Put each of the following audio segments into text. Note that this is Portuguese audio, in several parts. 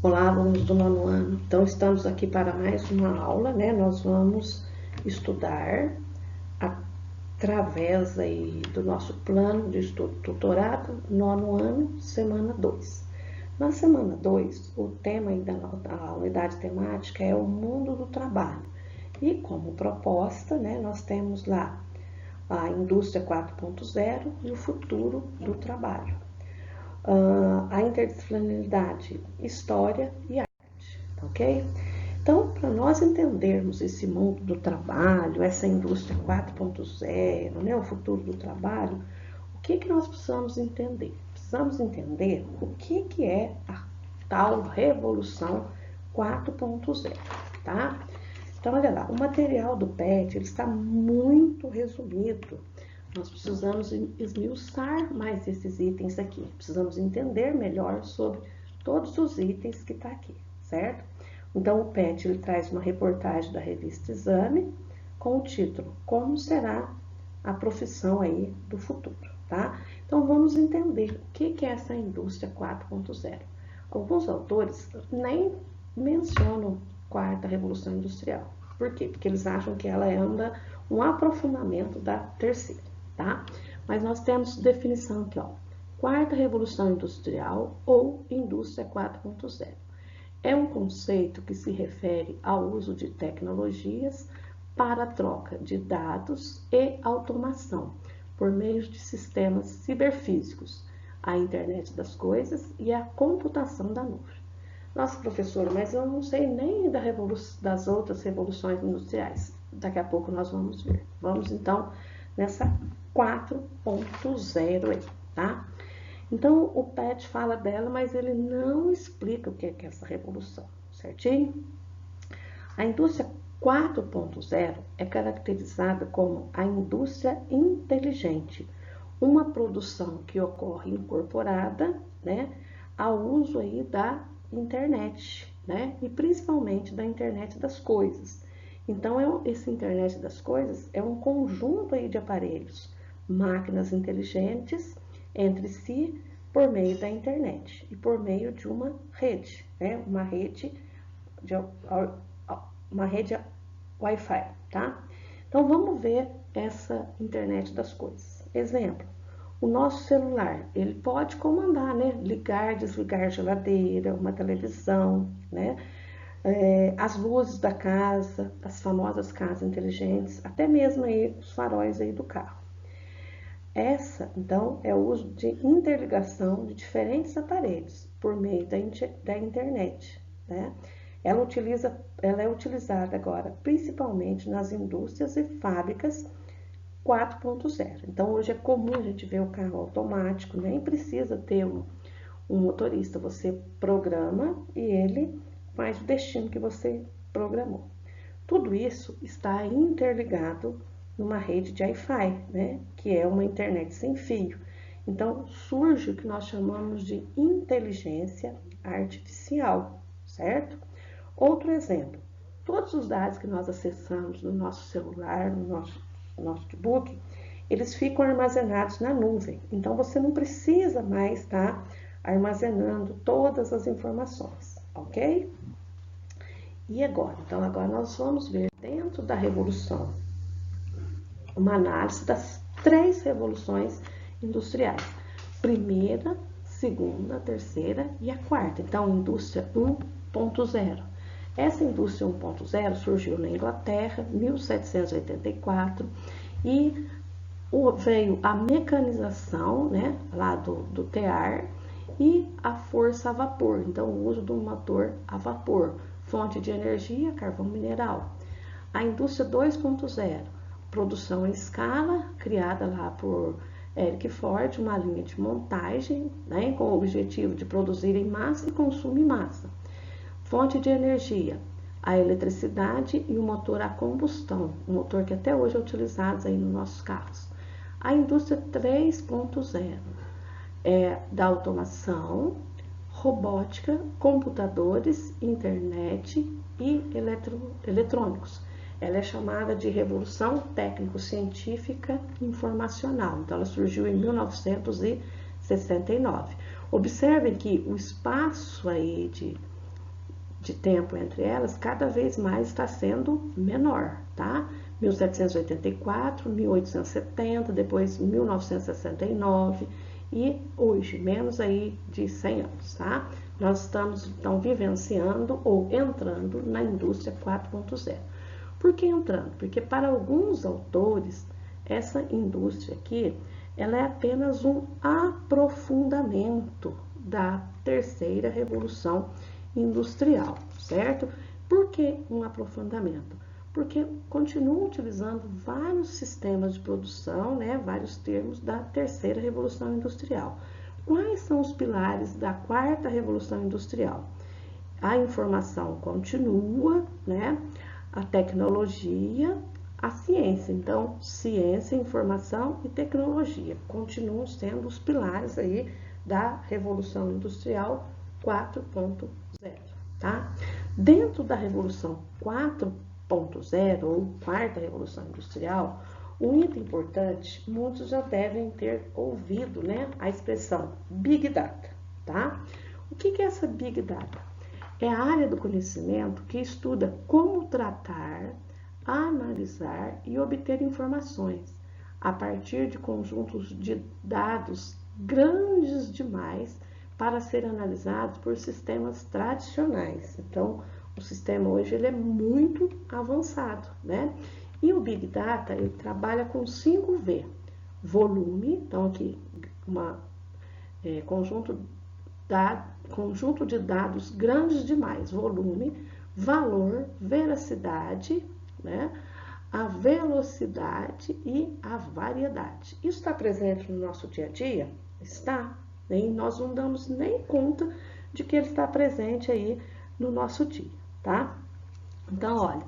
Olá, alunos do nono ano. Então, estamos aqui para mais uma aula, né? Nós vamos estudar através aí do nosso plano de estudo tutorado, nono ano, semana 2. Na semana 2, o tema aí da unidade temática é o mundo do trabalho. E como proposta, né, nós temos lá a indústria 4.0 e o futuro do trabalho. A interdisciplinaridade, história e arte, ok? Então, para nós entendermos esse mundo do trabalho, essa indústria 4.0, né, o futuro do trabalho, o que nós precisamos entender? Precisamos entender o que é a tal revolução 4.0, tá? Então, olha lá, o material do PET ele está muito resumido. Nós precisamos esmiuçar mais esses itens aqui. Precisamos entender melhor sobre todos os itens que está aqui, certo? Então, o PET ele traz uma reportagem da revista Exame com o título Como será a profissão aí do futuro, tá? Então, vamos entender o que é essa indústria 4.0. Alguns autores nem mencionam quarta revolução industrial. Por quê? Porque eles acham que ela é um aprofundamento da terceira, tá? Mas nós temos definição aqui, ó. Quarta revolução industrial ou indústria 4.0. É um conceito que se refere ao uso de tecnologias para a troca de dados e automação por meio de sistemas ciberfísicos, a internet das coisas e a computação da nuvem. Nossa, professora, mas eu não sei nem das outras revoluções industriais. Daqui a pouco nós vamos ver. Vamos então nessa 4.0 aí, tá? Então o PET fala dela, mas ele não explica o que é essa revolução, certinho? A indústria 4.0 é caracterizada como a indústria inteligente, uma produção que ocorre incorporada, né, ao uso aí da internet, né, e principalmente da internet das coisas. Então, esse internet das coisas é um conjunto aí de aparelhos, máquinas inteligentes entre si por meio da internet e por meio de uma rede, né, de, uma rede Wi-Fi, tá? Então vamos ver essa internet das coisas. Exemplo, o nosso celular, ele pode comandar, né? Ligar, desligar a geladeira, uma televisão, né? As luzes da casa, as famosas casas inteligentes, até mesmo aí os faróis aí do carro. Essa, então, é o uso de interligação de diferentes aparelhos por meio da internet, né? Ela é utilizada agora principalmente nas indústrias e fábricas 4.0. Então, hoje é comum a gente ver o carro automático, nem precisa ter um motorista, você programa e ele faz o destino que você programou. Tudo isso está interligado numa rede de Wi-Fi, né, que é uma internet sem fio. Então, surge o que nós chamamos de inteligência artificial, certo? Outro exemplo, todos os dados que nós acessamos no nosso celular, no nosso notebook, eles ficam armazenados na nuvem. Então, você não precisa mais estar armazenando todas as informações, ok? E agora? Então, agora nós vamos ver dentro da revolução uma análise das 3 revoluções industriais. Primeira, segunda, terceira e a quarta. Então, indústria 1.0. Essa indústria 1.0 surgiu na Inglaterra, 1784, e veio a mecanização, né, lá do tear, e a força a vapor, então o uso do motor a vapor, fonte de energia, carvão mineral. A indústria 2.0, produção em escala, criada lá por Eric Ford, uma linha de montagem, né, com o objetivo de produzir em massa e consumo em massa. Fonte de energia, a eletricidade e o motor a combustão, o motor que até hoje é utilizado aí nos nossos carros. A indústria 3.0 é da automação, robótica, computadores, internet e eletrônicos. Ela é chamada de Revolução Técnico-Científica Informacional. Então, ela surgiu em 1969. Observem que o espaço aí de tempo entre elas, cada vez mais está sendo menor, tá? 1784, 1870, depois 1969 e hoje, menos aí de 100 anos, tá? Nós estamos, então, vivenciando ou entrando na indústria 4.0. Por que entrando? Porque para alguns autores, essa indústria aqui, ela é apenas um aprofundamento da terceira revolução industrial, certo? Por que um aprofundamento? Porque continuam utilizando vários sistemas de produção, né, vários termos da terceira revolução industrial. Quais são os pilares da quarta revolução industrial? A informação continua, né, a tecnologia, a ciência. Então, ciência, informação e tecnologia continuam sendo os pilares aí da revolução industrial 4.0, tá? Dentro da revolução 4.0 ou quarta revolução industrial, um item importante, muitos já devem ter ouvido, né, a expressão Big Data, tá? O que é essa Big Data? É a área do conhecimento que estuda como tratar, analisar e obter informações a partir de conjuntos de dados grandes demais para serem analisados por sistemas tradicionais. Então, o sistema hoje ele é muito avançado, né? E o Big Data, ele trabalha com 5V. Volume, então aqui, conjunto de dados grandes demais, volume, valor, veracidade, né? A velocidade e a variedade. Isso está presente no nosso dia a dia? Está. E nós não damos nem conta de que ele está presente aí no nosso dia, tá? Então, olha,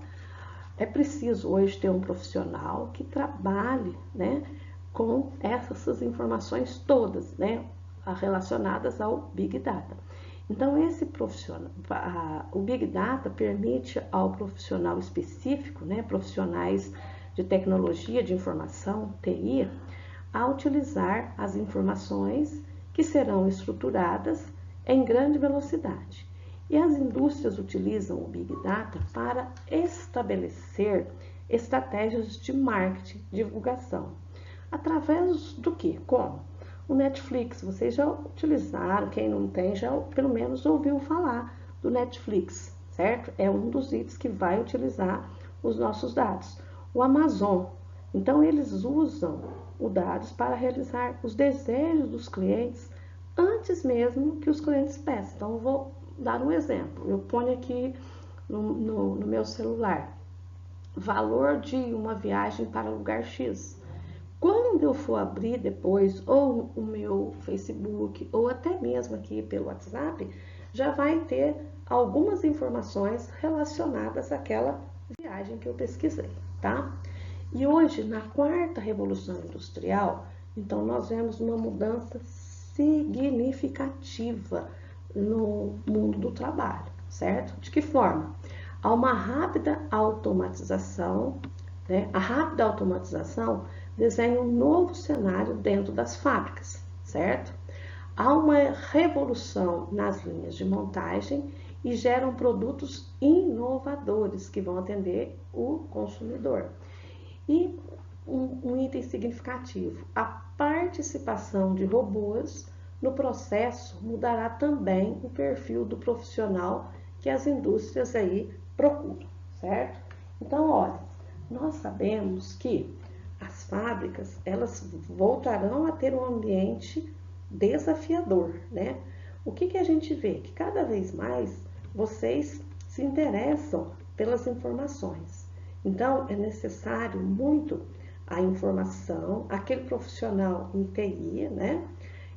é preciso hoje ter um profissional que trabalhe, né, com essas informações todas, né, relacionadas ao Big Data. Então, esse profissional, o Big Data permite ao profissional específico, né, profissionais de tecnologia de informação, TI, a utilizar as informações que serão estruturadas em grande velocidade. E as indústrias utilizam o Big Data para estabelecer estratégias de marketing, divulgação. Através do quê? Como? O Netflix, vocês já utilizaram, quem não tem já pelo menos ouviu falar do Netflix, certo? É um dos itens que vai utilizar os nossos dados. O Amazon, então eles usam os dados para realizar os desejos dos clientes antes mesmo que os clientes peçam. Então, eu vou dar um exemplo. Eu ponho aqui no meu celular, valor de uma viagem para lugar X. Quando eu for abrir depois, ou o meu Facebook, ou até mesmo aqui pelo WhatsApp, já vai ter algumas informações relacionadas àquela viagem que eu pesquisei, tá? E hoje, na quarta revolução industrial, então nós vemos uma mudança significativa no mundo do trabalho, certo? De que forma? Há uma rápida automatização, né? A rápida automatização desenha um novo cenário dentro das fábricas, certo? Há uma revolução nas linhas de montagem e geram produtos inovadores que vão atender o consumidor. E um item significativo, a participação de robôs no processo mudará também o perfil do profissional que as indústrias aí procuram, certo? Então, olha, nós sabemos que as fábricas, elas voltarão a ter um ambiente desafiador, né? O que a gente vê? Que cada vez mais vocês se interessam pelas informações. Então, é necessário muito a informação, aquele profissional em TI, né?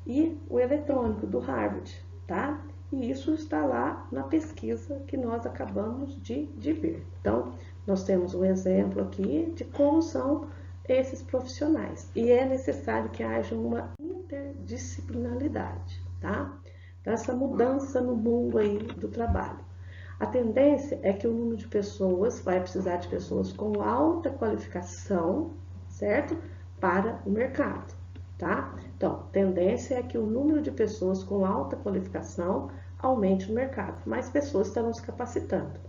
E o eletrônico do Harvard, tá? E isso está lá na pesquisa que nós acabamos de ver. Então, nós temos um exemplo aqui de como são esses profissionais. E é necessário que haja uma interdisciplinaridade, tá? Então, essa mudança no mundo aí do trabalho. A tendência é que o número de pessoas vai precisar de pessoas com alta qualificação, certo? Para o mercado, tá? Então, tendência é que o número de pessoas com alta qualificação aumente no mercado, mais pessoas estarão se capacitando.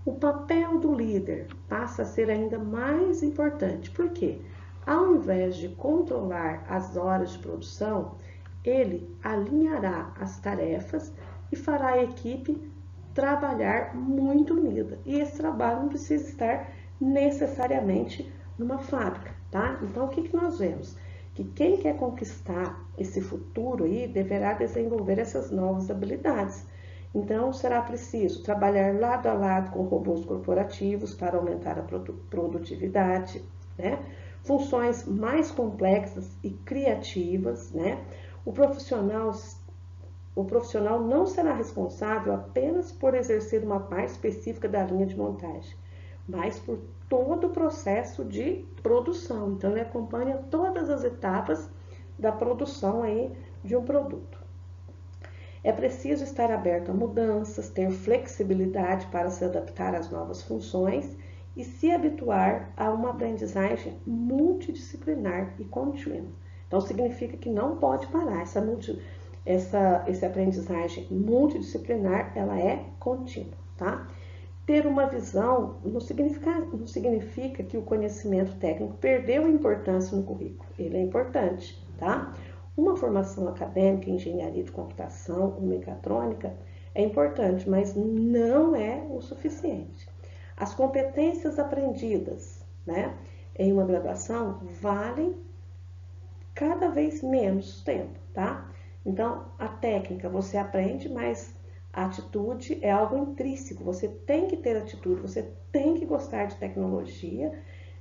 O papel do líder passa a ser ainda mais importante, porque ao invés de controlar as horas de produção, ele alinhará as tarefas e fará a equipe trabalhar muito unida. E esse trabalho não precisa estar necessariamente numa fábrica, tá? Então, o que nós vemos? Que quem quer conquistar esse futuro aí deverá desenvolver essas novas habilidades. Então, será preciso trabalhar lado a lado com robôs corporativos para aumentar a produtividade, né? Funções mais complexas e criativas, né? O profissional não será responsável apenas por exercer uma parte específica da linha de montagem, mas por todo o processo de produção. Então, ele acompanha todas as etapas da produção aí de um produto. É preciso estar aberto a mudanças, ter flexibilidade para se adaptar às novas funções e se habituar a uma aprendizagem multidisciplinar e contínua. Então, significa que não pode parar. Essa aprendizagem multidisciplinar, ela é contínua, tá? Ter uma visão não significa que o conhecimento técnico perdeu a importância no currículo. Ele é importante, tá? Uma formação acadêmica em engenharia de computação ou mecatrônica é importante, mas não é o suficiente. As competências aprendidas, né, em uma graduação valem cada vez menos tempo, tá? Então, a técnica você aprende, mas a atitude é algo intrínseco. Você tem que ter atitude, você tem que gostar de tecnologia,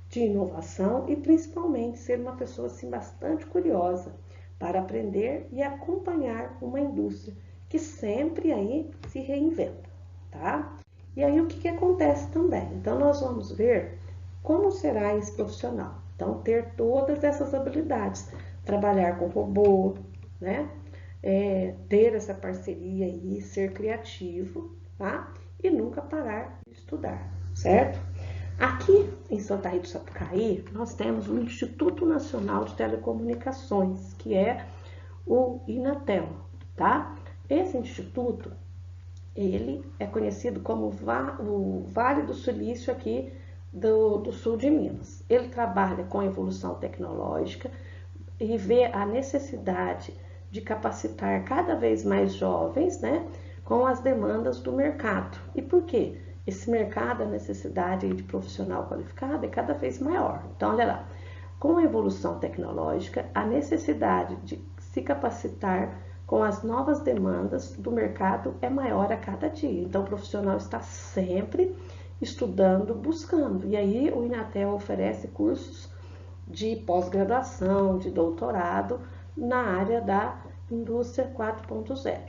de inovação e principalmente ser uma pessoa assim bastante curiosa para aprender e acompanhar uma indústria que sempre aí se reinventa, tá? E aí o que acontece também? Então nós vamos ver como será esse profissional. Então ter todas essas habilidades, trabalhar com robô, né? Ter essa parceria e ser criativo, tá? E nunca parar de estudar, certo? Aqui em Santa Rita do Sapucaí, nós temos o Instituto Nacional de Telecomunicações, que é o Inatel, tá? Esse instituto, ele é conhecido como o Vale do Silício aqui do sul de Minas. Ele trabalha com a evolução tecnológica e vê a necessidade de capacitar cada vez mais jovens, né, com as demandas do mercado. E por quê? Esse mercado, a necessidade de profissional qualificado é cada vez maior. Então, olha lá, com a evolução tecnológica, a necessidade de se capacitar com as novas demandas do mercado é maior a cada dia. Então, o profissional está sempre estudando, buscando. E aí, o Inatel oferece cursos de pós-graduação, de doutorado na área da indústria 4.0.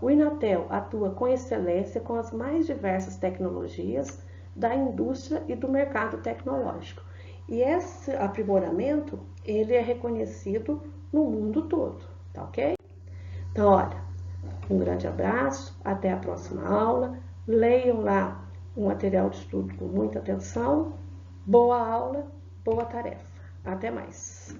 O Inatel atua com excelência com as mais diversas tecnologias da indústria e do mercado tecnológico. E esse aprimoramento, ele é reconhecido no mundo todo, tá ok? Então, olha, um grande abraço, até a próxima aula. Leiam lá o material de estudo com muita atenção. Boa aula, boa tarefa. Até mais.